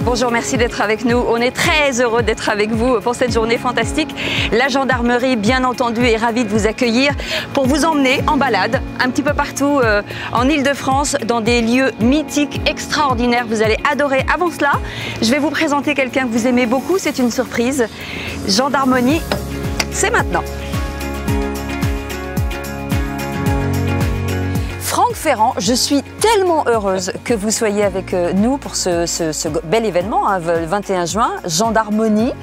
Bonjour, merci d'être avec nous. On est très heureux d'être avec vous pour cette journée fantastique. La gendarmerie, bien entendu, est ravie de vous accueillir pour vous emmener en balade un petit peu partout en Île-de-France, dans des lieux mythiques, extraordinaires. Vous allez adorer. Avant cela, je vais vous présenter quelqu'un que vous aimez beaucoup. C'est une surprise. Gendarmerie, c'est maintenant. Franck Ferrand, je suis tellement heureuse que vous soyez avec nous pour ce bel événement, hein, le 21 juin, Gendarmerie.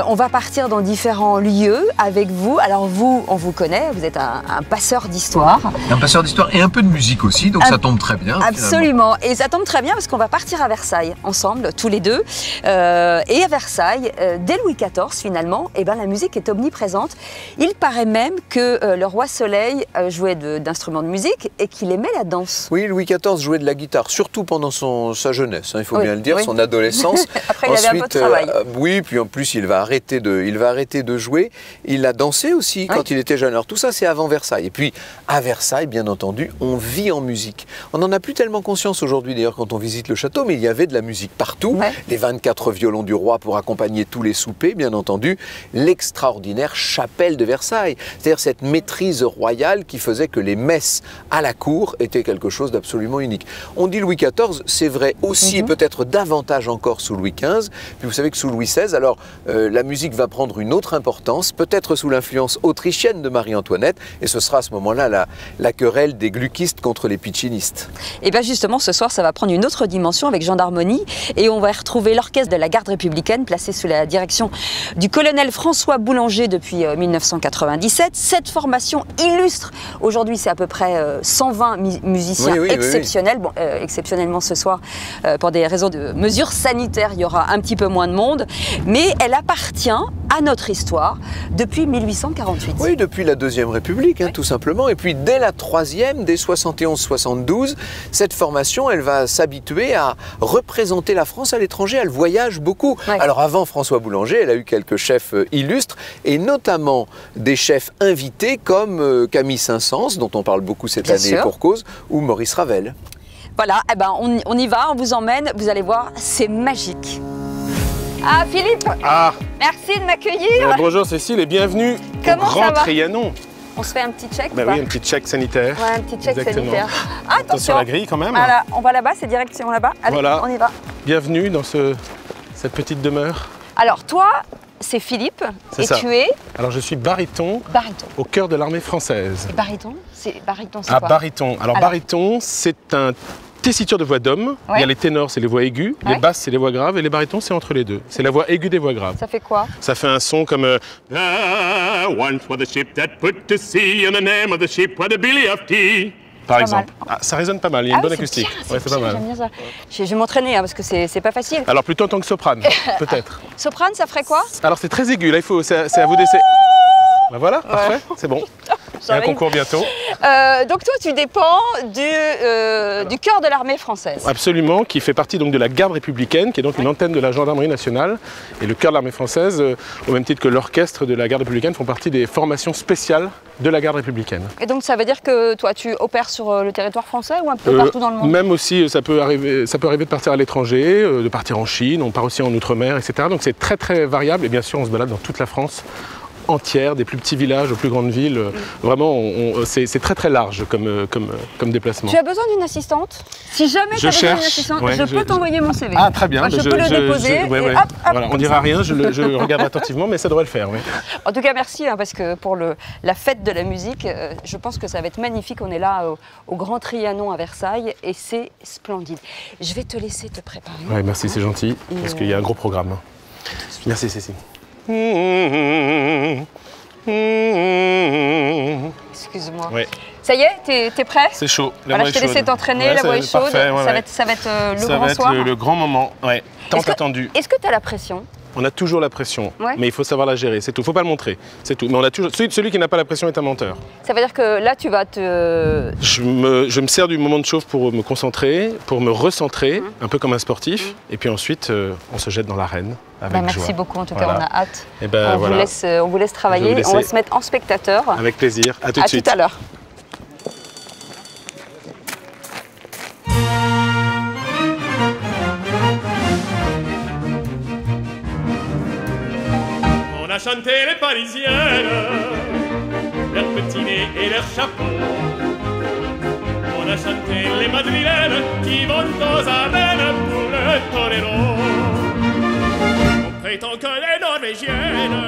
On va partir dans différents lieux avec vous. Alors vous, on vous connaît, vous êtes un passeur d'histoire. Un passeur d'histoire et un peu de musique aussi, donc ça tombe très bien. Absolument, finalement. Et ça tombe très bien parce qu'on va partir à Versailles ensemble, tous les deux. Et à Versailles, dès Louis XIV finalement, eh ben, la musique est omniprésente. Il paraît même que le roi Soleil jouait d'instruments de musique et qu'il aimait la danse. Oui, Louis XIV jouait de la guitare, surtout pendant sa jeunesse, hein, il faut bien le dire, son adolescence. Après, il avait un peu de travail. Oui, puis en plus, il va arrêter de jouer. Il a dansé aussi quand il était jeune. Alors tout ça, c'est avant Versailles. Et puis, à Versailles, bien entendu, on vit en musique. On n'en a plus tellement conscience aujourd'hui, d'ailleurs, quand on visite le château, mais il y avait de la musique partout. Les 24 violons du roi pour accompagner tous les soupers, bien entendu. L'extraordinaire chapelle de Versailles. C'est-à-dire cette maîtrise royale qui faisait que les messes à la cour étaient quelque chose d'absolument unique. On dit Louis XIV, c'est vrai aussi, et peut-être davantage encore sous Louis XV. Puis vous savez que sous Louis XVI, alors la musique va prendre une autre importance, peut-être sous l'influence autrichienne de Marie-Antoinette, et ce sera à ce moment-là la querelle des gluckistes contre les piccinistes. Et bien justement, ce soir, ça va prendre une autre dimension avec Gendarmerie, et on va retrouver l'orchestre de la garde républicaine, placé sous la direction du colonel François Boulanger depuis 1997. Cette formation illustre, aujourd'hui c'est à peu près 120 musiciens exceptionnels. Bon, exceptionnellement ce soir, pour des raisons de mesures sanitaires, il y aura un petit peu moins de monde, mais elle appartient à notre histoire depuis 1848. Oui, depuis la Deuxième République, hein, tout simplement. Et puis dès la Troisième, dès 71-72, cette formation, elle va s'habituer à représenter la France à l'étranger. Elle voyage beaucoup. Alors avant François Boulanger, elle a eu quelques chefs illustres, et notamment des chefs invités comme Camille Saint-Saëns, dont on parle beaucoup cette année pour cause, ou Maurice Ravel. Voilà, eh ben, on y va, on vous emmène, vous allez voir, c'est magique. Ah, Philippe, merci de m'accueillir. Bonjour Cécile et bienvenue au Grand Trianon. On se fait un petit check Oui, un petit check sanitaire. Ouais, un petit check sanitaire. Attention à la grille quand même. Voilà, on va là-bas, c'est direction là-bas. Allez, on y va. Bienvenue dans cette petite demeure. Alors toi, c'est Philippe, et tu es... Alors je suis baryton au cœur de l'armée française. Et baryton, c'est quoi? Baryton. Alors baryton, c'est un tessiture de voix d'homme. Il y a les ténors, c'est les voix aiguës, les basses, c'est les voix graves, et les barytons, c'est entre les deux. C'est la voix aiguë des voix graves. Ça fait quoi? Ça fait un son comme once was the ship that put to sea, and the name of the ship was the Billy of Tea. Par exemple. Ça résonne pas mal, il y a une bonne acoustique. C'est pas mal. J'aime bien ça. Je vais m'entraîner parce que c'est pas facile. Alors plutôt en tant que soprane, peut-être. Soprane, ça ferait quoi? Alors c'est très aigu, là c'est à vous d'essayer. Ben voilà, parfait, c'est bon. Il y a un concours bientôt. Donc toi, tu dépends du cœur de l'armée française. Absolument, qui fait partie donc de la garde républicaine, qui est donc une antenne de la gendarmerie nationale. Et le cœur de l'armée française, au même titre que l'orchestre de la garde républicaine, font partie des formations spéciales de la garde républicaine. Et donc ça veut dire que toi, tu opères sur le territoire français ou un peu partout dans le monde? Même aussi, ça peut arriver de partir à l'étranger, de partir en Chine, on part aussi en Outre-mer, etc. Donc c'est très très variable et bien sûr on se balade dans toute la France entière, des plus petits villages aux plus grandes villes. Vraiment, c'est très très large comme déplacement. Tu as besoin d'une assistante? Si jamais tu as besoin d'une assistante, je peux t'envoyer mon CV. Ah, très bien. Enfin, je peux le déposer. Voilà, on dira rien, je regarde attentivement, mais ça devrait le faire. Oui. En tout cas, merci, parce que pour la fête de la musique, je pense que ça va être magnifique. On est là au Grand Trianon à Versailles et c'est splendide. Je vais te laisser te préparer. Oui, merci, c'est gentil, parce qu'il y a un gros programme. Merci, Cécile. Excuse-moi. Ça y est, t'es prêt? C'est chaud. Voilà, je t'ai laissé t'entraîner, la voix est chaude. Ça va être le grand soir. Ça va être le grand moment, tant attendu. Est-ce que tu as la pression? On a toujours la pression, mais il faut savoir la gérer, c'est tout. Il ne faut pas le montrer, c'est tout. Mais on a toujours... celui qui n'a pas la pression est un menteur. Ça veut dire que là, tu vas te... Je me sers du moment de chauffe pour me concentrer, pour me recentrer, un peu comme un sportif. Et puis ensuite, on se jette dans l'arène avec joie. Merci beaucoup, en tout cas, on a hâte. Et on vous laisse travailler, on va se mettre en spectateur. Avec plaisir, à tout de suite. À tout à l'heure. chanté les Parisiennes, leurs petits nez et leurs chapeaux. On a chanté les Madrilènes qui vont aux arènes pour le torero. On prétend que les Norvégiennes,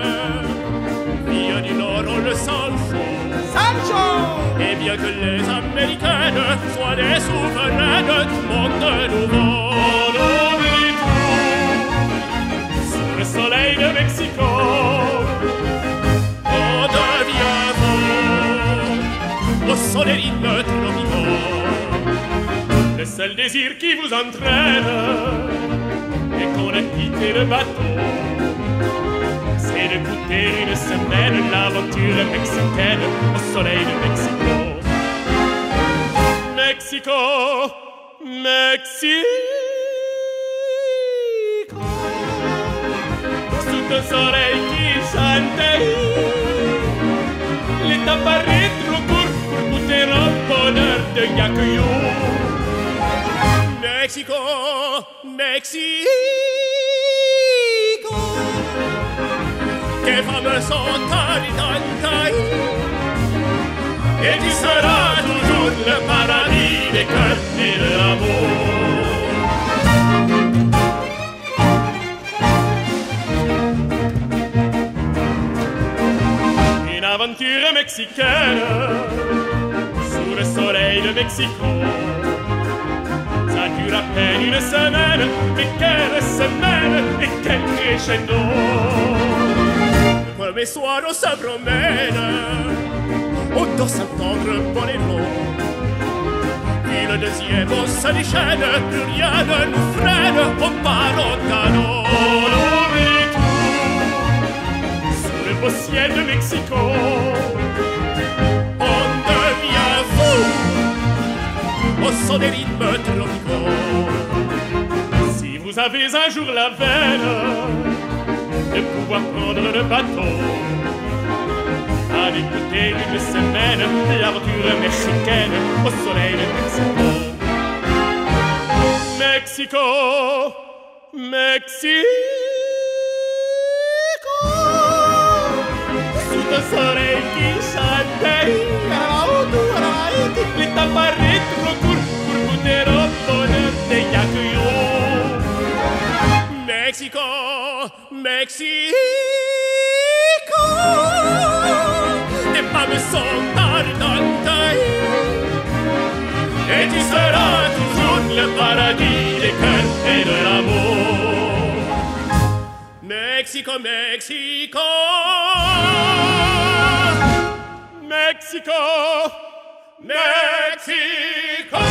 filles du Nord, ont le sang chaud. Sancho! Et bien que les Américaines soient des souveraines du monde nouveau. On oublie tout sous le soleil de Mexico. On devient fou au son des rythmes tropicaux. Le seul désir qui vous entraîne et qu'on a quitté le bateau, c'est de goûter une semaine l'aventure mexicaine au soleil de Mexico. Mexico, Mexico, sous ton soleil qui chante, les temps paraissent trop courts pour goûter un bonheur de yakuyo. Mexico, Mexico, quelles femmes sont taritantaï, et tu seras toujours le paradis des cœurs et de l'amour. Une aventure mexicaine sous le soleil de Mexico. Ça dure à peine une semaine, mais quelle semaine et quel crescendo. Le premier soir on se promène, on doit s'entendre boléro. Puis le deuxième on se déchaîne, plus rien ne nous freine, on part au canot. On oublie tout sous le beau ciel de Mexico. On devient fou au son des rythmes tropicaux. Si vous avez un jour la veine de pouvoir prendre le bateau, allez écouter une semaine l'aventure mexicaine au soleil de Mexico. Mexico, Mexico, sous le soleil qui chante, les temps paraissent trop courts pour goûter au bonheur des yakuyo. Mexico, Mexico, tes femmes sont ardentes, et tu seras toujours le paradis des cœurs et de l'amour. Mexico, Mexico, Mexico, Mexico.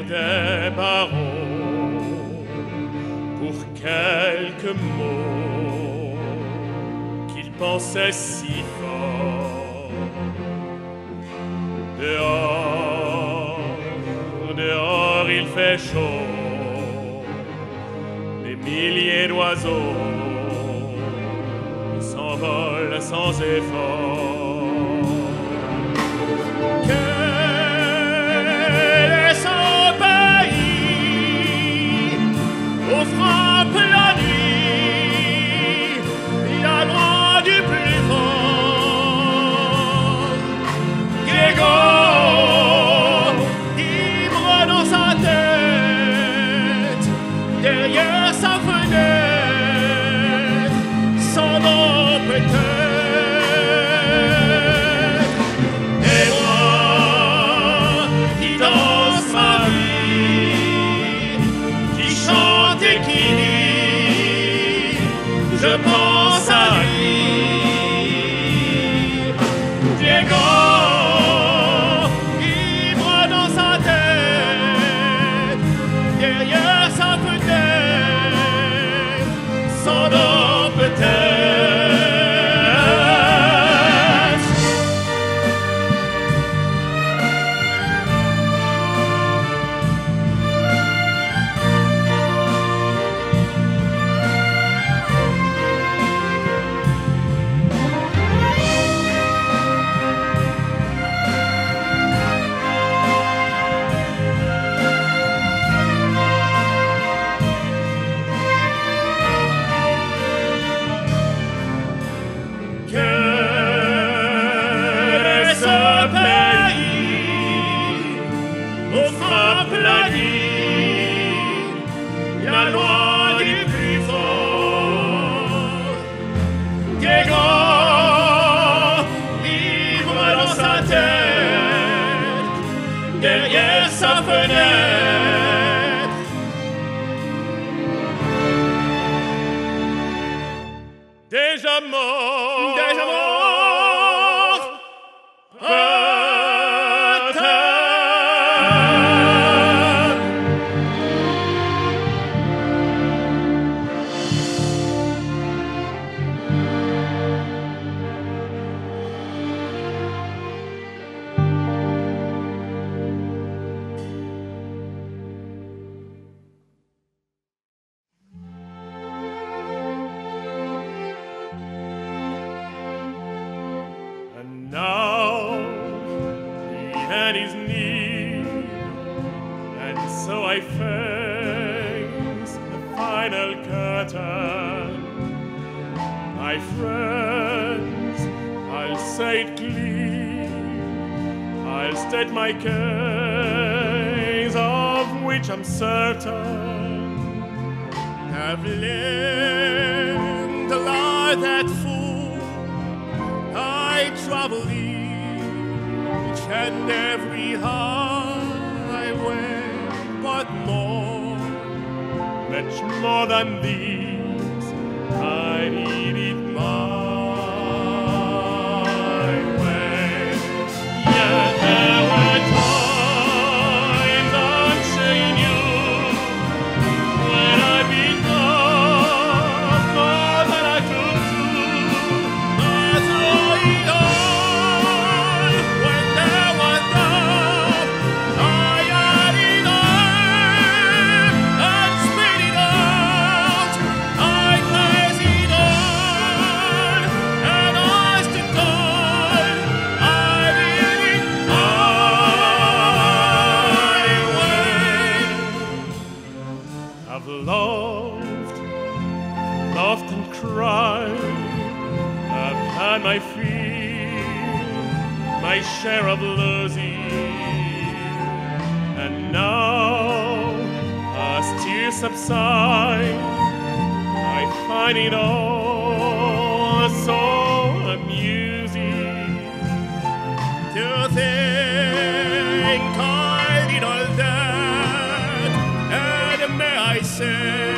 Des barreaux pour quelques mots qu'il pensait si fort. Dehors, dehors il fait chaud, des milliers d'oiseaux s'envolent sans effort. Frappe la nuit, la loi du plus fort. Grégo, ivre dans sa tête, derrière sa fenêtre, sans nom peut-être. I face the final curtain. My friends, I'll say it clear, I'll state my case, of which I'm certain. I've lived a life that full, I travel each and every highway, but more, much more than these, I need it my way. Yeah, there were times I'm sure you knew when I'd been lost more than I could do. I saw it all when there was doubt. I had it all and spit it out. I faced it all and I stood tall. I did it my way. I've loved and cried. I've had my my share of losing, and now as tears subside, I find it all so amusing to think I did all that, and may I say,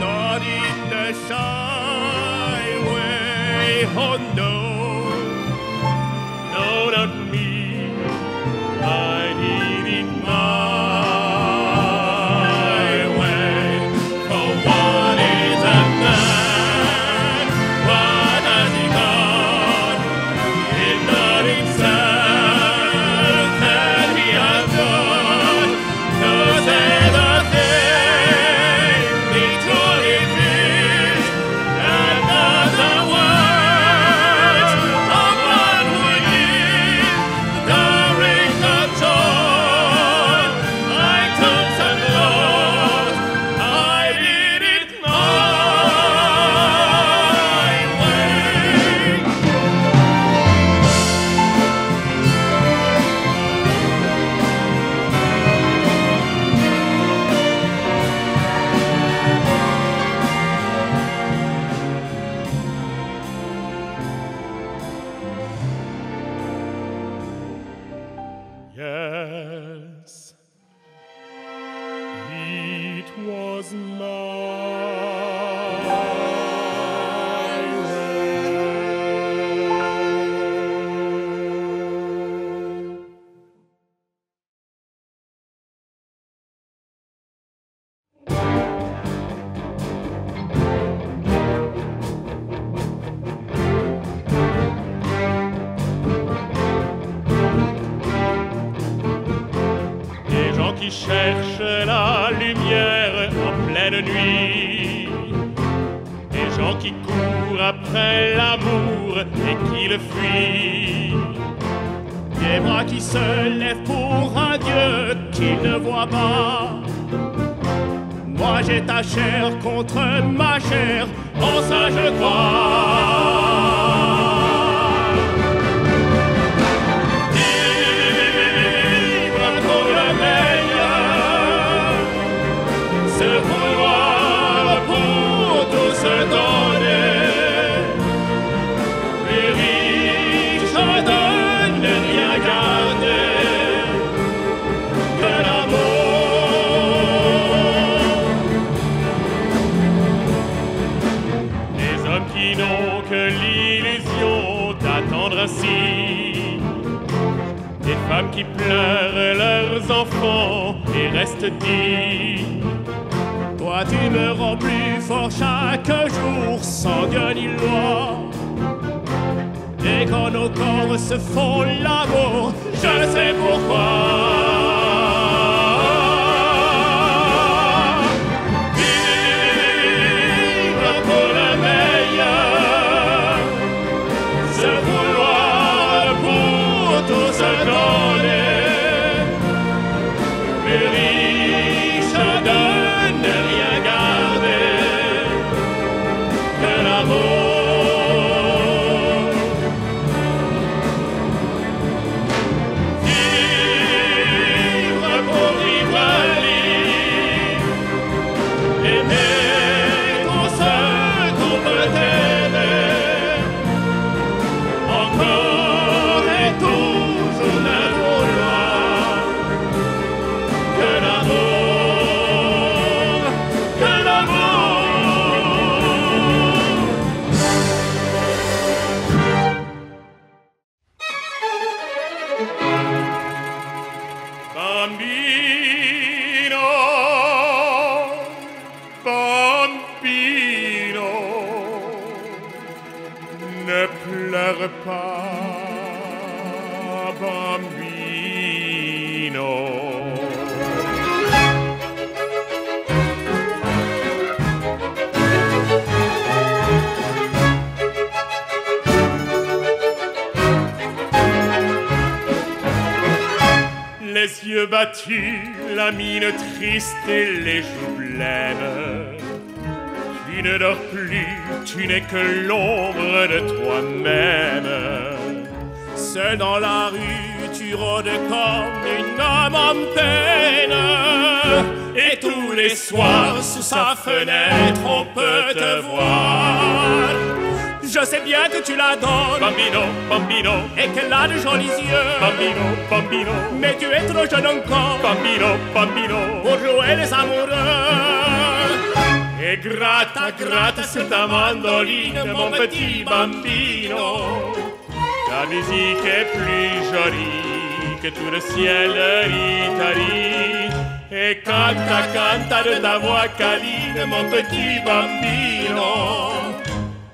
not in the shy way. Oh no, no, not me. I need it my way. For what is a man? What has he got? It's not himself that he has got. To say the thing he truly feels, and not the words of one who lives during the dawn. I took some loss, I did it my way. Yes, it was my way. Des gens qui cherchent la lumière en pleine nuit, des gens qui courent après l'amour et qui le fuient, des bras qui se lèvent pour un Dieu qu'ils ne voient pas. Moi j'ai ta chair contre ma chair, en ça je crois. Vivre pour le meilleur, se vouloir pour tout se donner, les riches de ne rien garder que l'amour. Des hommes qui n'ont que l'illusion d'attendre ainsi, des femmes qui pleurent leurs enfants et restent dignes. Toi tu me rends plus fort chaque jour, sans Dieu ni loi. Et quand nos corps se font l'amour, je sais pourquoi. Vivre pour le meilleur, se vouloir pour tout se donner, les riches pleure pas, bambino. Les yeux battus, la mine triste et les joues blêmes. Tu ne dors plus, tu n'es que l'ombre de toi-même. Seul dans la rue, tu rôdes comme une âme en peine. Et tous les soirs, sous sa fenêtre, on peut te voir. Je sais bien que tu l'adores, bambino, bambino, et qu'elle a de jolis yeux, bambino, bambino. Mais tu es trop jeune encore, bambino, bambino, pour jouer les amoureux. Et gratta, gratta sur ta mandoline, mon petit bambino. Ta musique est plus jolie que tout le ciel d'Italie. Et canta, canta de ta voix câline, mon petit bambino.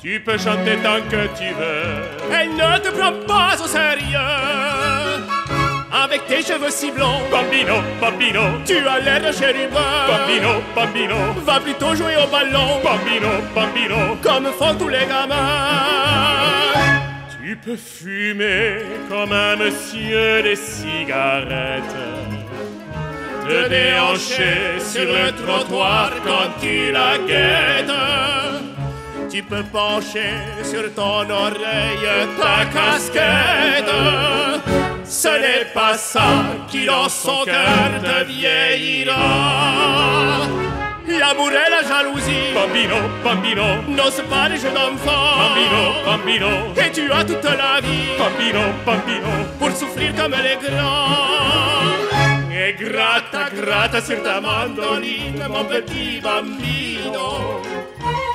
Tu peux chanter tant que tu veux, elle ne te prend pas au sérieux. Avec tes cheveux si blonds, bambino, bambino, tu as l'air de chérubin. Bambino, bambino, va plutôt jouer au ballon. Bambino, bambino, comme font tous les gamins. Tu peux fumer comme un monsieur des cigarettes, te déhancher sur le trottoir quand tu la guettes. Tu peux pencher sur ton oreille ta casquette. Ce n'est pas ça qui dans son cœur te vieillira. L'amour et la jalousie, bambino, bambino, n'ose pas les jeux d'enfants. Bambino, bambino, et tu as toute la vie, bambino, bambino, pour souffrir comme les grands. Et gratta, gratta sur ta mandoline, mon petit bambino.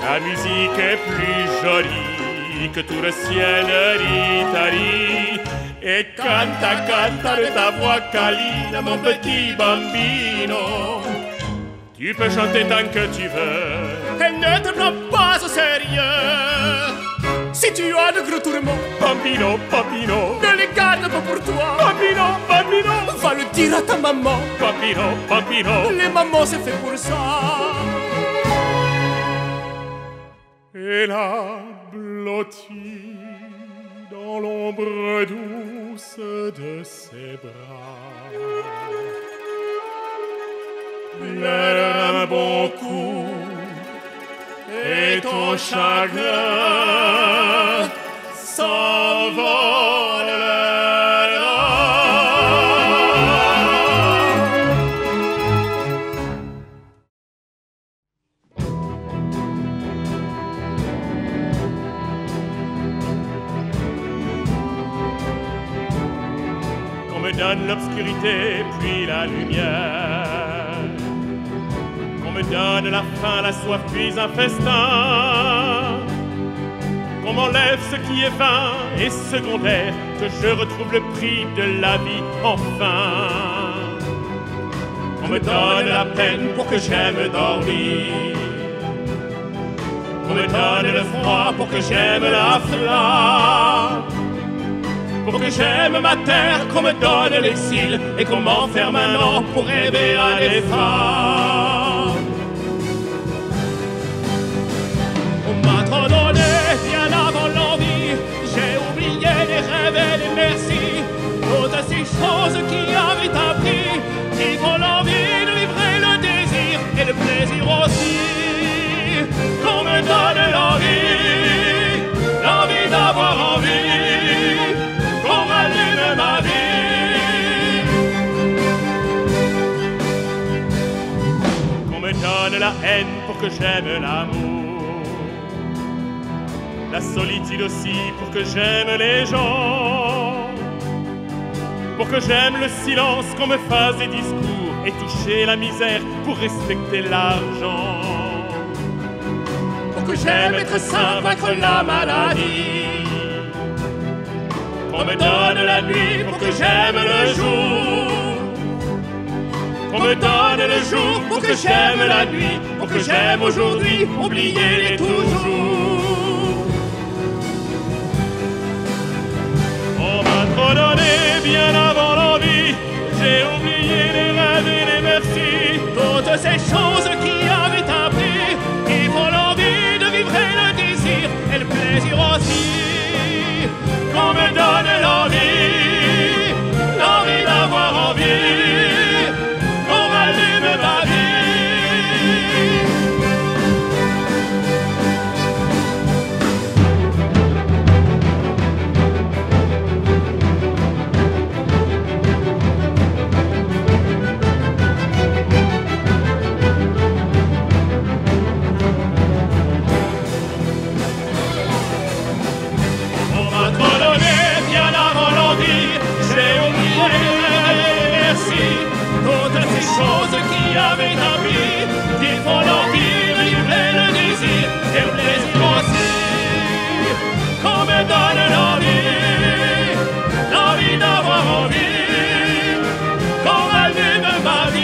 Ta musique est plus jolie que tout le ciel d'Italie. Et canta, canta de ta voix câline, mon petit bambino. Tu peux chanter tant que tu veux, elle ne te prend pas au sérieux. Si tu as de gros tourments, bambino, bambino, ne les garde pas pour toi. Bambino, bambino, va le dire à ta maman. Bambino, bambino, les mamans c'est fait pour ça. Et la blottit dans l'ombre douce de ses bras. Pleure un bon coup et ton chagrin s'envolera. Qu'on me donne l'obscurité puis la lumière, qu'on me donne la faim, la soif puis un festin, qu'on m'enlève ce qui est vain et secondaire, que je retrouve le prix de la vie enfin, qu'on me donne la peine pour que j'aime dormir, qu'on me donne le froid pour que j'aime la flamme, pour que j'aime ma terre, qu'on me donne l'exil et qu'on m'enferme un an pour rêver à des femmes. On m'a trop donné bien avant l'envie, j'ai oublié les rêves et les merci, toutes ces choses qui avaient un prix, qui font l'envie de livrer le désir et le plaisir aussi. Qu'on me donne l'envie, l'envie d'avoir envie, qu'on rallume ma vie. Qu'on me donne la haine pour que j'aime l'amour, la solitude aussi pour que j'aime les gens, pour que j'aime le silence, qu'on me fasse des discours et toucher la misère pour respecter l'argent, pour que j'aime être sain, vaincre la maladie, qu'on me donne la nuit pour que j'aime le jour, qu'on me donne le jour pour que j'aime la nuit, pour que j'aime aujourd'hui, oublier les toujours. donné bien avant l'envie. J'ai oublié les rêves et les merci, toutes ces choses qui avaient un prix, qui font l'envie de vivre et le désir, et le plaisir aussi, qu'on me donne l'envie, l'envie d'avoir envie, qu'on rallume ma vie. Choses qui avaient un prix, qui font l'envie de livrer le désir et le plaisir aussi, qu'on me donne l'envie, l'envie d'avoir envie, qu'on rallume ma vie.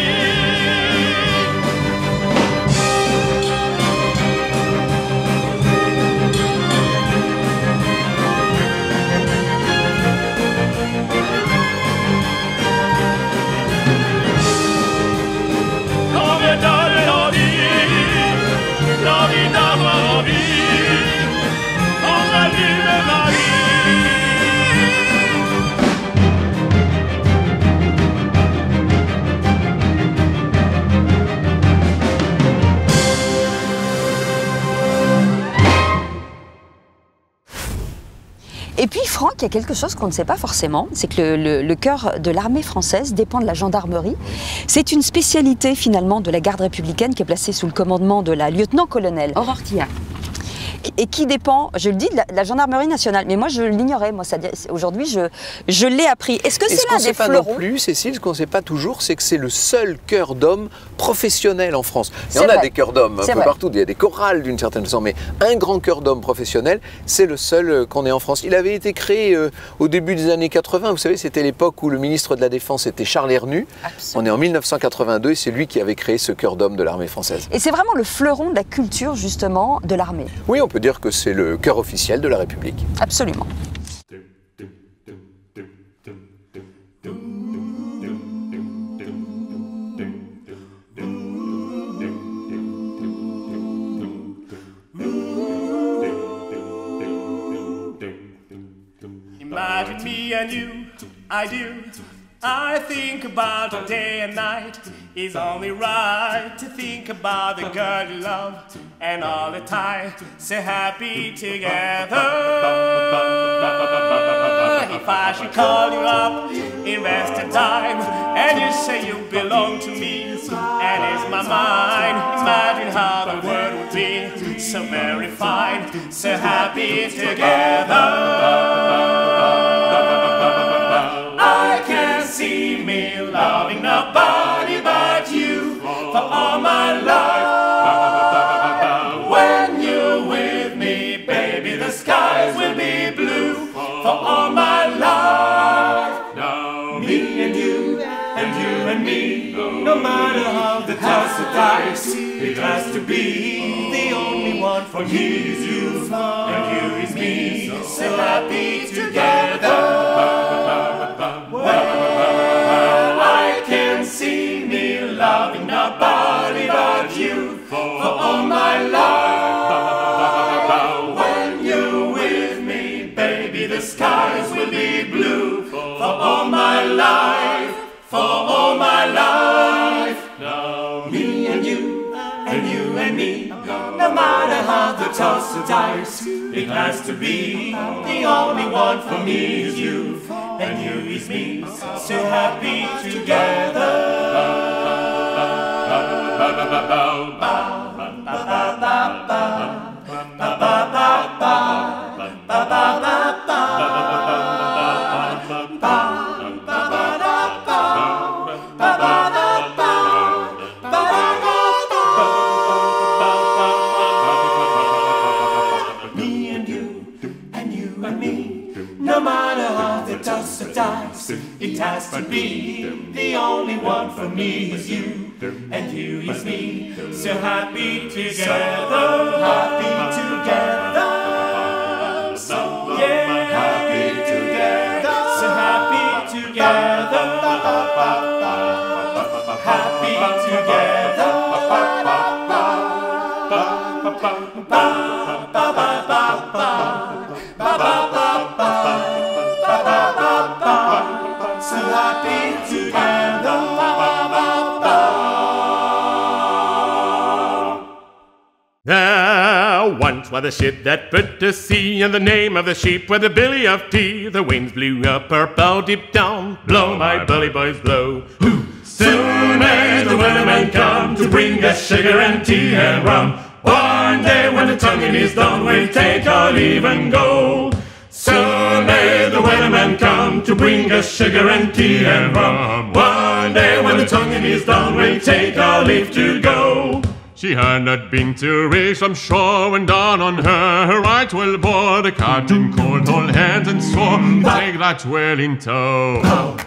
Et puis Franck, il y a quelque chose qu'on ne sait pas forcément, c'est que le cœur de l'armée française dépend de la gendarmerie. C'est une spécialité finalement de la garde républicaine qui est placée sous le commandement de la lieutenant-colonel Aurore Thiard. Et qui dépend, je le dis, de la gendarmerie nationale. Mais moi, je l'ignorais. Moi, aujourd'hui, je l'ai appris. Est-ce que c'est l'un des fleurons ? Ce qu'on ne sait pas non plus, Cécile, ce qu'on ne sait pas toujours, c'est que c'est le seul chœur d'hommes professionnel en France. Il y en a des chœurs d'hommes un peu partout, il y a des chorales d'une certaine façon, mais un grand chœur d'hommes professionnel, c'est le seul qu'on ait en France. Il avait été créé au début des années 80. Vous savez, c'était l'époque où le ministre de la Défense était Charles Hernu. Absolument. On est en 1982 et c'est lui qui avait créé ce chœur d'hommes de l'armée française. Et c'est vraiment le fleuron de la culture, justement, de l'armée. Oui, on peut dire que c'est le chœur officiel de la République. Absolument. Imagine me and you, I do. I think about it day and night. It's only right to think about the girl you love, and all the time, so happy together. If I should call you up, invest the time, and you say you belong to me, and it's my mind. Imagine how the world would be so very fine, so happy together. I can't see me loving nobody but you for all my life. When you're with me, baby, the skies will be blue for all my life. Now me and you and me, no matter how the toss of dice, it has to be the only one for me is you, and you is me, so happy together. Well, I can see me loving nobody but you for all my life. When you're with me, baby, the skies will be blue for all my life, for all my life. Now me and you and me, no matter how the toss of dice, it has to be the only one for me is you, and you is me, so happy together. It has to be the only one for me is you, and you is me, so happy together, happy together, so yeah, happy together, so happy. There once was a ship that put to sea, and the name of the ship was the Billy of Tea. The winds blew up her bow deep down, blow my bully boys blow. Soon may the weatherman come to bring us sugar and tea and rum. One day when the tonguing is done, we'll take our leave and go. Soon may the weatherman come to bring us sugar and tea and rum. One day when the tonguing is done, we'll take our leave to go. She had not been to a race from shore when dawn on her right well bore. The captain called all hands and swore, take that well in tow.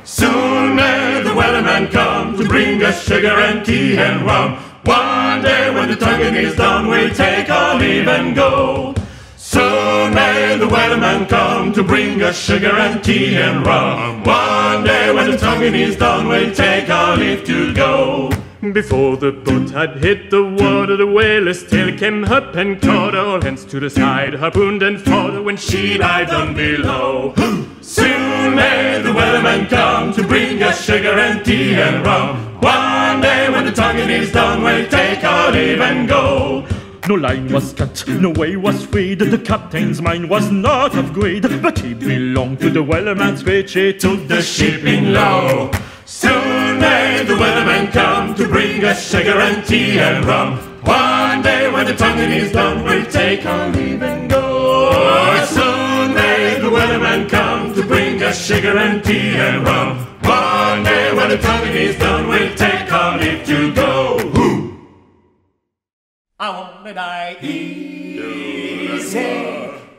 Soon may the weatherman come to bring us sugar and tea and rum. One day when the tonguing is done, we'll take our leave and go. Soon may the weatherman come to bring us sugar and tea and rum. One day when the tonguing is done, we'll take our leave to go. Before the boat had hit the water, the whaler's tail came up and caught all hands to the side, harpooned and fought when she dived down below. Soon may the weatherman come to bring us sugar and tea and rum. One day when the tonguing is done, we'll take our leave and go. No line was cut, no way was freed. The captain's mind was not of greed, but he belonged to the wellerman's fate. He took the ship in low. Soon may the weatherman come to bring us sugar and tea and rum. One day when the tonguing is done, we'll take our leave and go. Soon may the weatherman come to bring us sugar and tea and rum. One day when the tonguing is done, we'll take our leave to go. I wanna die easy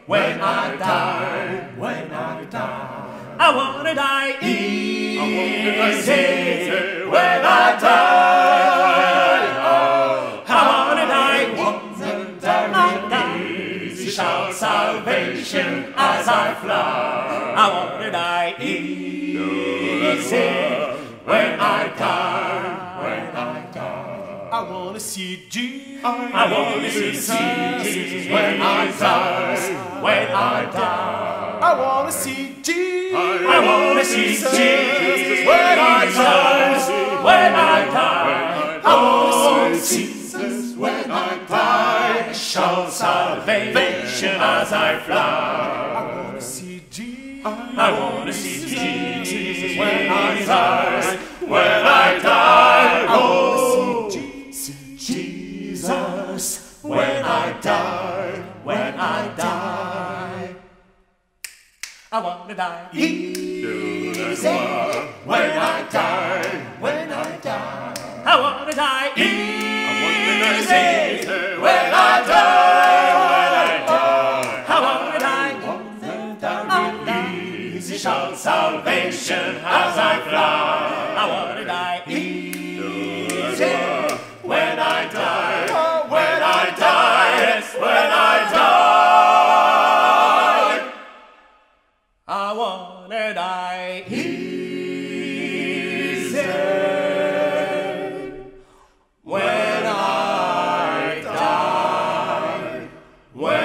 when I die, when I die. I wanna die easy when I die. Oh, I wanna die once and easy shall salvation as I fly. I wanna die easy when I die, when I die. I wanna see Jesus. I wanna see Jesus when I die, when I die. I wanna see Jesus. I wanna see Jesus when I die, when I die. I wanna see Jesus when I die. Show salvation as I fly. I wanna see Jesus. I wanna see Jesus when I die, when I die. Oh, see Jesus when I die, when I die. I wanna die easy when I die, when I die. I wanna die easy when I die, when I die. I wanna die easy, shall salvation as I fly. I wanna die easy when I die, when I die, yes, when I die. I wanna die easy when I die, when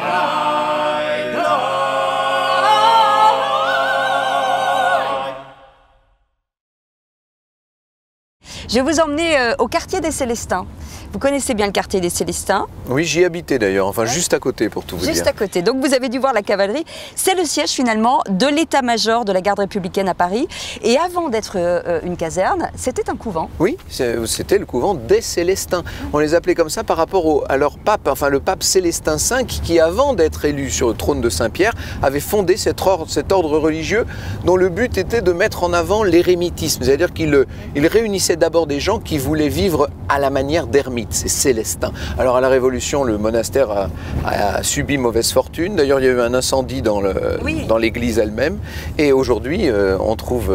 I die. Je vais vous emmener au quartier des Célestins. Vous connaissez bien le quartier des Célestins? Oui, j'y habitais d'ailleurs, enfin juste à côté pour tout vous dire. Juste à côté. Donc vous avez dû voir la cavalerie. C'est le siège finalement de l'état-major de la garde républicaine à Paris. Et avant d'être une caserne, c'était un couvent. Oui, c'était le couvent des Célestins. On les appelait comme ça par rapport à leur pape, enfin le pape Célestin V, qui avant d'être élu sur le trône de Saint-Pierre, avait fondé cet ordre religieux dont le but était de mettre en avant l'érémitisme. C'est-à-dire qu'il réunissait d'abord des gens qui voulaient vivre à la manière d'ermites. C'est Célestin. Alors à la Révolution, le monastère a subi mauvaise fortune. D'ailleurs, il y a eu un incendie dans l'église elle-même. Et aujourd'hui, on trouve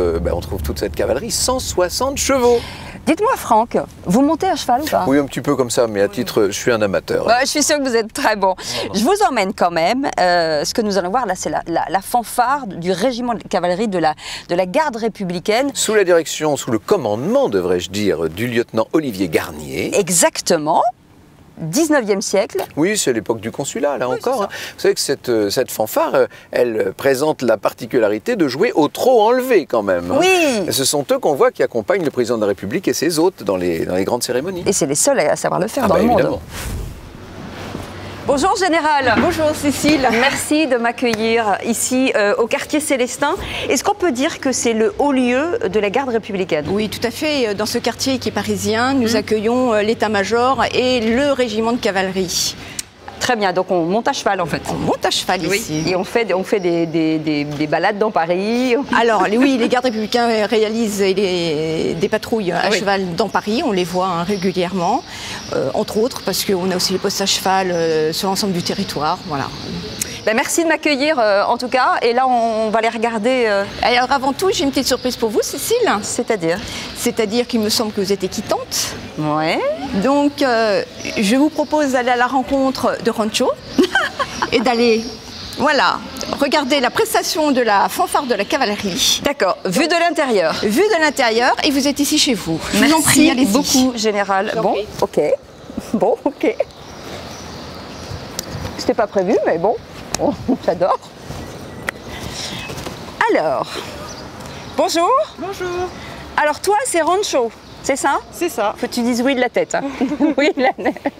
toute cette cavalerie, 160 chevaux. Dites-moi Franck, vous montez à cheval ou pas? Oui, un petit peu comme ça, mais à titre, je suis un amateur. Je suis sûre que vous êtes très bon. Je vous emmène quand même. Ce que nous allons voir là, c'est la fanfare du régiment de cavalerie de la garde républicaine. Sous la direction, sous le commandement, devrais-je dire, du lieutenant Olivier Garnier. Exactement. 19e siècle. Oui, c'est l'époque du consulat, là encore. Hein. Vous savez que cette fanfare, elle présente la particularité de jouer au trot enlevé quand même. Hein. Oui. Et ce sont eux qu'on voit qui accompagnent le président de la République et ses hôtes dans les grandes cérémonies. Et c'est les seuls à savoir le faire dans le monde. Évidemment. Bonjour Général. Bonjour Cécile. Merci de m'accueillir ici au quartier Célestin. Est-ce qu'on peut dire que c'est le haut lieu de la garde républicaine? Oui, tout à fait. Dans ce quartier qui est parisien, nous accueillons l'état-major et le régiment de cavalerie. Très bien, donc on monte à cheval en fait. On monte à cheval ici. Et on fait des balades dans Paris. Alors oui, les gardes républicains réalisent des patrouilles à cheval dans Paris, on les voit régulièrement, entre autres parce qu'on a aussi les postes à cheval sur l'ensemble du territoire. Voilà. Ben, merci de m'accueillir en tout cas, et là on va les regarder. Alors avant tout, j'ai une petite surprise pour vous Cécile. C'est-à-dire? C'est-à-dire qu'il me semble que vous êtes équitante. Ouais. Donc je vous propose d'aller à la rencontre de Rancho et d'aller, voilà, regarder la prestation de la fanfare de la cavalerie. D'accord, vue de l'intérieur. Vue de l'intérieur, et vous êtes ici chez vous. Je Merci vous en prie, allez-y. beaucoup Général. Bon, ok. Bon, ok. C'était pas prévu, mais bon. Oh, j'adore. Alors, bonjour. Bonjour. Alors toi, c'est Rancho, c'est ça? C'est ça. Faut que tu dises oui de la tête. Hein. Oui, de la tête.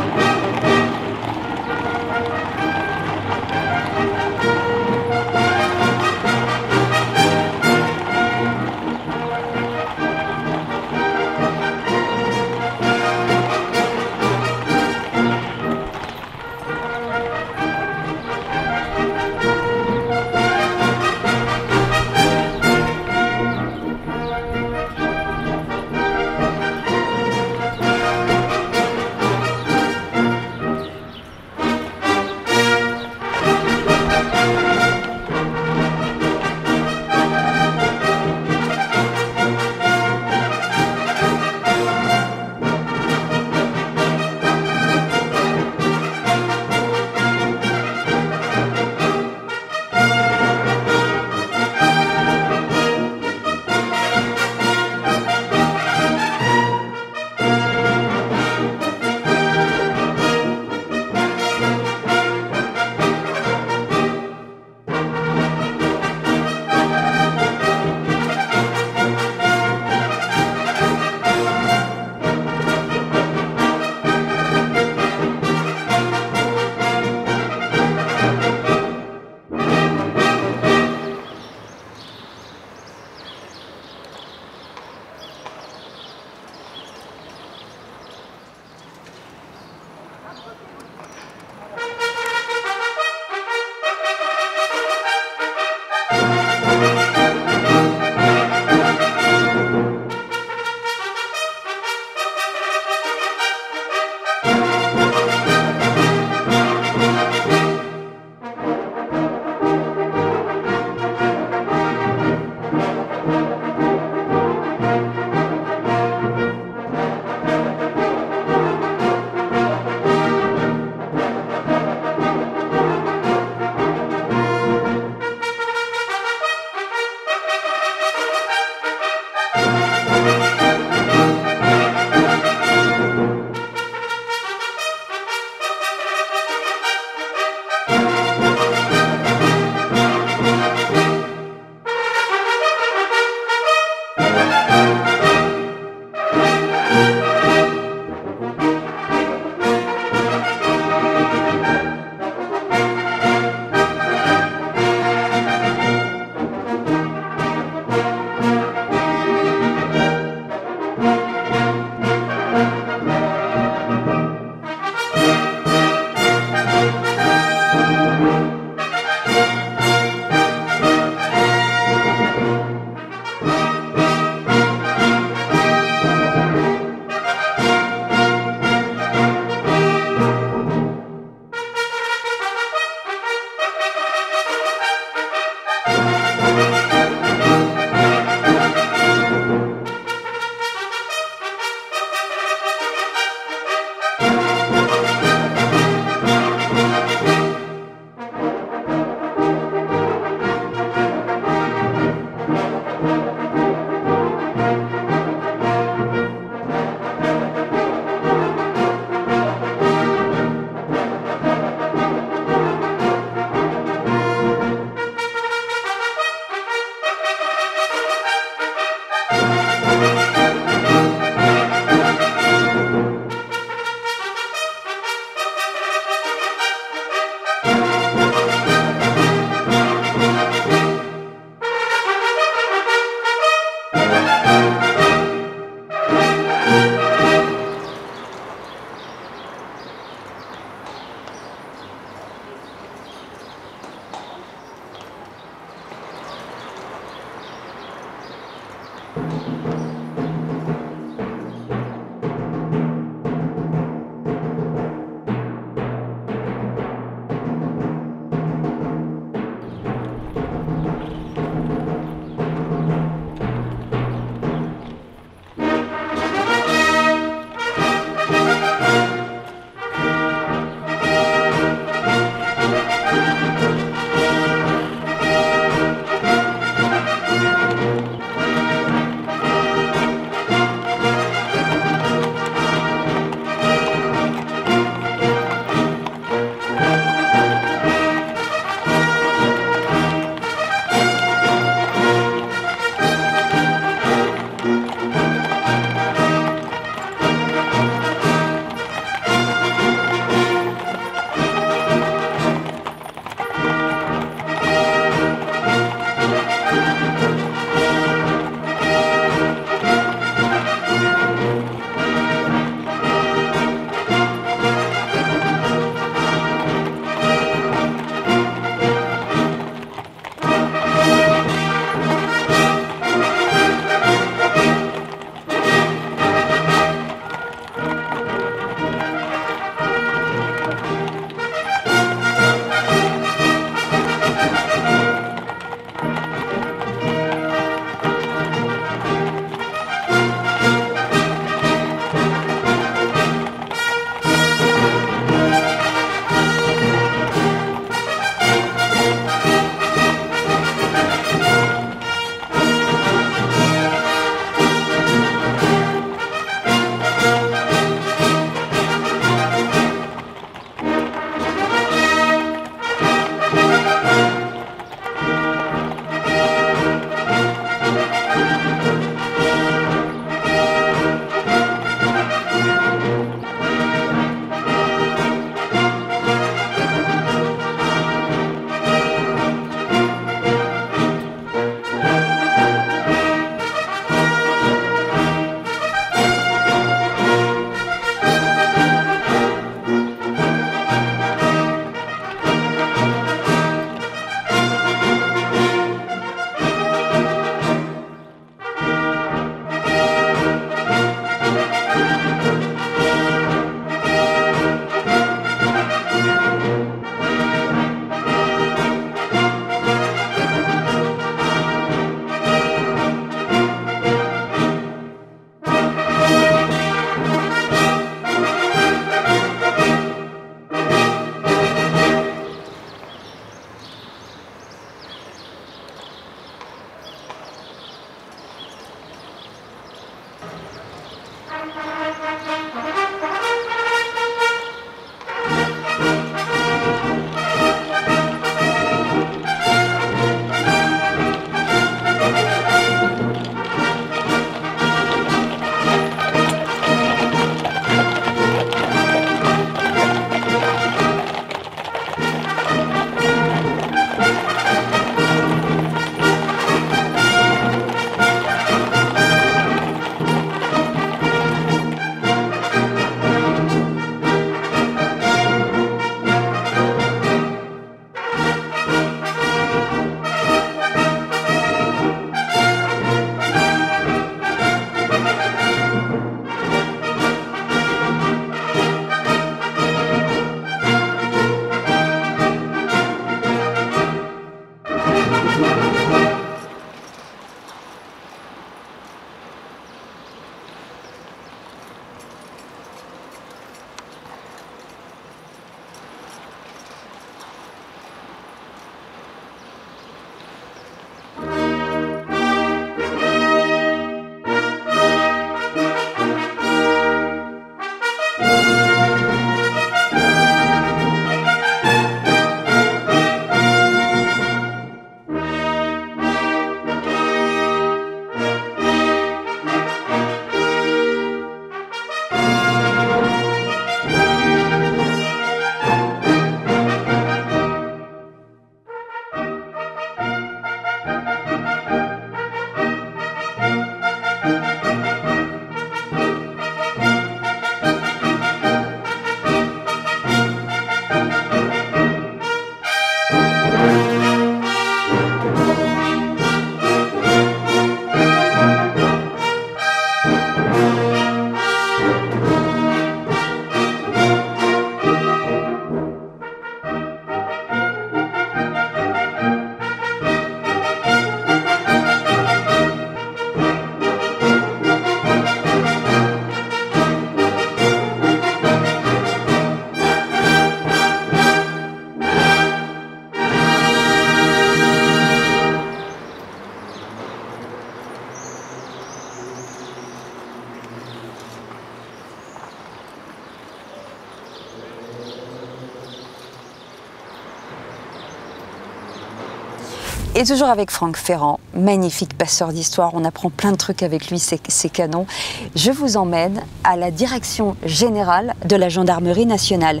Et toujours avec Franck Ferrand, magnifique passeur d'histoire, on apprend plein de trucs avec lui, c'est canon. Je vous emmène à la direction générale de la gendarmerie nationale.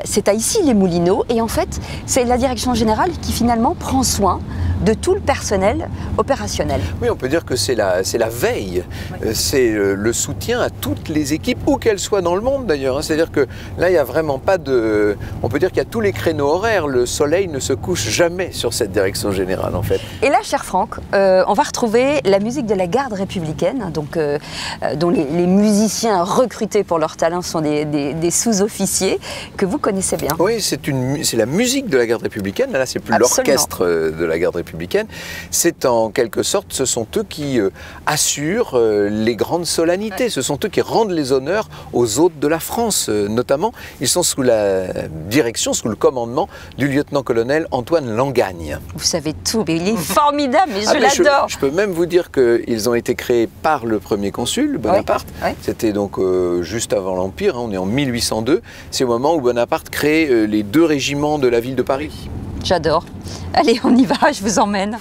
C'est à Issy-les-Moulineaux et en fait, c'est la direction générale qui finalement prend soin de tout le personnel opérationnel. Oui, on peut dire que c'est la veille, c'est le soutien à toutes les équipes, où qu'elles soient dans le monde d'ailleurs. C'est-à-dire que là, il n'y a vraiment pas de... On peut dire qu'il y a tous les créneaux horaires, le soleil ne se couche jamais sur cette direction générale en fait. Et là, cher Franck, on va retrouver la musique de la garde républicaine, donc, dont les musiciens recrutés pour leur talent sont des sous-officiers que vous connaissez bien. Oui, c'est la musique de la garde républicaine, là c'est plus l'orchestre de la garde républicaine. C'est en quelque sorte, ce sont eux qui assurent les grandes solennités, ce sont eux qui rendent les honneurs aux hôtes de la France notamment. Ils sont sous la direction, sous le commandement du lieutenant-colonel Antoine Langagne. Vous savez tout, mais il est formidable, mais je l'adore. Je peux même vous dire qu'ils ont été créés par le premier consul, Bonaparte. Oui. C'était donc juste avant l'Empire, on est en 1802. C'est au moment où Bonaparte crée les 2 régiments de la ville de Paris. J'adore. Allez, on y va, je vous emmène.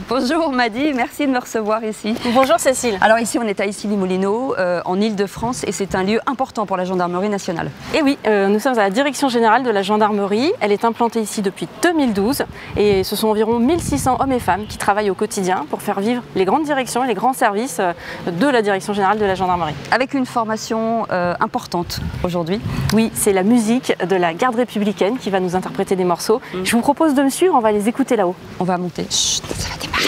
Bonjour Madi, merci de me recevoir ici. Bonjour Cécile. Alors ici on est à Issy-les-Moulineaux, en Île-de-France, et c'est un lieu important pour la gendarmerie nationale. Et oui, nous sommes à la direction générale de la gendarmerie. Elle est implantée ici depuis 2012 et ce sont environ 1600 hommes et femmes qui travaillent au quotidien pour faire vivre les grandes directions et les grands services de la direction générale de la gendarmerie. Avec une formation importante aujourd'hui. Oui, c'est la musique de la garde républicaine qui va nous interpréter des morceaux. Je vous propose de me suivre, on va les écouter là-haut. On va monter. Chut, ça va démarrer.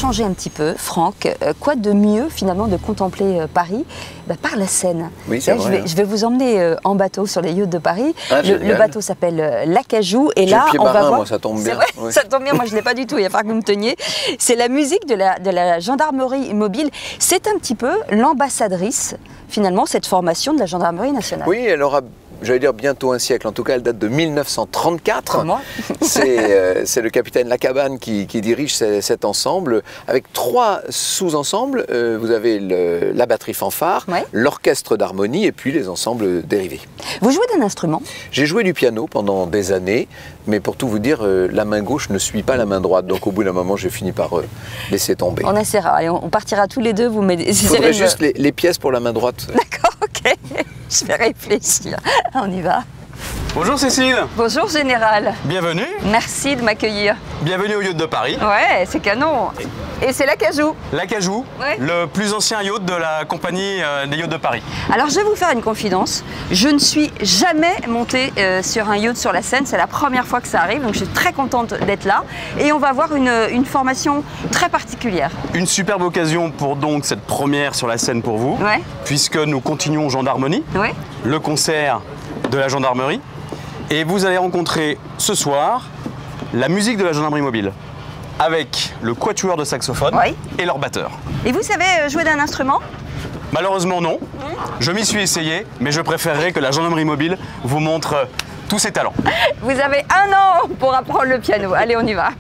changer un petit peu, Franck, quoi de mieux finalement de contempler Paris par la Seine. Oui, c'est vrai. Je vais vous emmener en bateau sur les yachts de Paris. Ah, le bateau s'appelle l'Acajou et J'ai là le pied on va marin, voir. moi, ça tombe bien. Vrai, Oui. ça tombe bien, moi je l'ai pas du tout. Il va falloir que vous me teniez. C'est la musique de la gendarmerie mobile. C'est un petit peu l'ambassadrice finalement cette formation de la gendarmerie nationale. Oui, elle aura, j'allais dire bientôt un siècle, en tout cas elle date de 1934. Comment C'est le capitaine Lacabane qui dirige cet ensemble, avec 3 sous-ensembles. Vous avez la batterie fanfare, Ouais. l'orchestre d'harmonie et puis les ensembles dérivés. Vous jouez d'un instrument? J'ai joué du piano pendant des années, mais pour tout vous dire, la main gauche ne suit pas la main droite, donc au bout d'un moment j'ai fini par laisser tomber. On essaiera. Allez, on partira tous les deux. Vous m'aidez. Il faudrait juste les pièces pour la main droite. D'accord, ok. Je vais réfléchir. On y va. Bonjour Cécile, Bonjour Général. bienvenue, Merci de m'accueillir. bienvenue au yacht de Paris. Ouais, c'est canon. Et c'est l'Acajou. L'Acajou, Ouais. le plus ancien yacht de la compagnie des yachts de Paris. Alors je vais vous faire une confidence. Je ne suis jamais montée sur un yacht sur la Seine. C'est la première fois que ça arrive, donc je suis très contente d'être là. Et on va avoir une formation très particulière. Une superbe occasion pour donc cette première sur la scène pour vous, Ouais. puisque nous continuons Gendarmerie, Ouais. le concert de la gendarmerie. Et vous allez rencontrer ce soir la musique de la gendarmerie mobile, avec le quatuor de saxophone Oui. et leur batteur. Et vous savez jouer d'un instrument? Malheureusement non, je m'y suis essayé, mais je préférerais que la gendarmerie mobile vous montre tous ses talents. Vous avez 1 an pour apprendre le piano. Allez, on y va.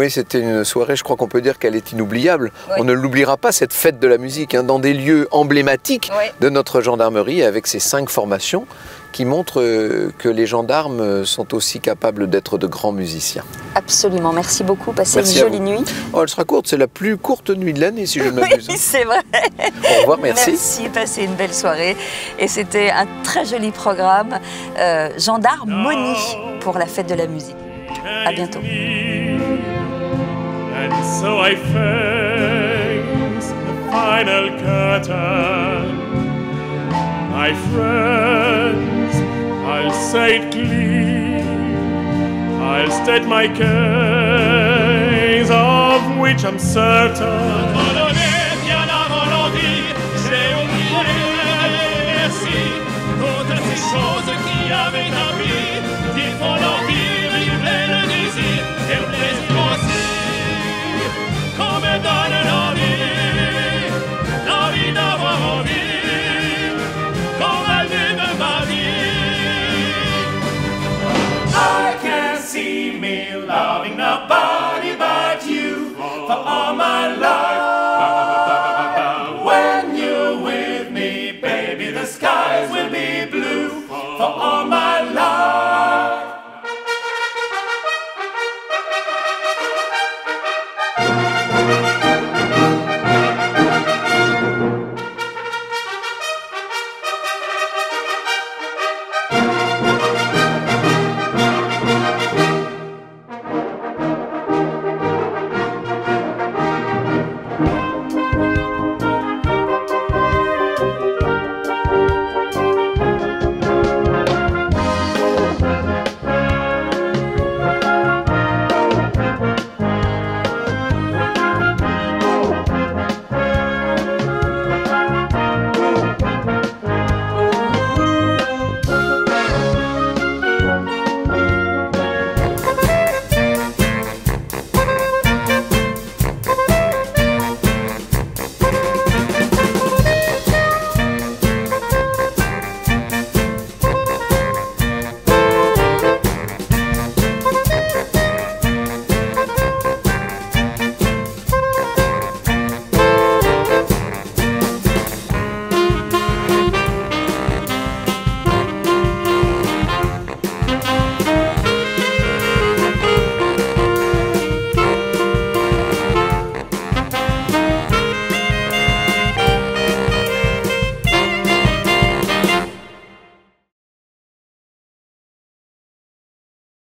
Oui, c'était une soirée, je crois qu'on peut dire qu'elle est inoubliable. Oui. On ne l'oubliera pas, cette fête de la musique, hein, dans des lieux emblématiques Oui. de notre gendarmerie, avec ces 5 formations qui montrent que les gendarmes sont aussi capables d'être de grands musiciens. Absolument, merci beaucoup. Passez Merci une à jolie vous. nuit. Oh, elle sera courte, c'est la plus courte nuit de l'année, si je ne m'abuse. Oui, c'est vrai. Au revoir, merci. Merci, passez une belle soirée. Et c'était un très joli programme, Gendarmerie pour la fête de la musique. À bientôt. And so I face the final curtain. My friends, I'll say it clear. I'll state my case, of which I'm certain. Abandonné bien avant l'envie, j'ai oublié, merci, toutes ces choses qui avaient un vie, qui font l'envie.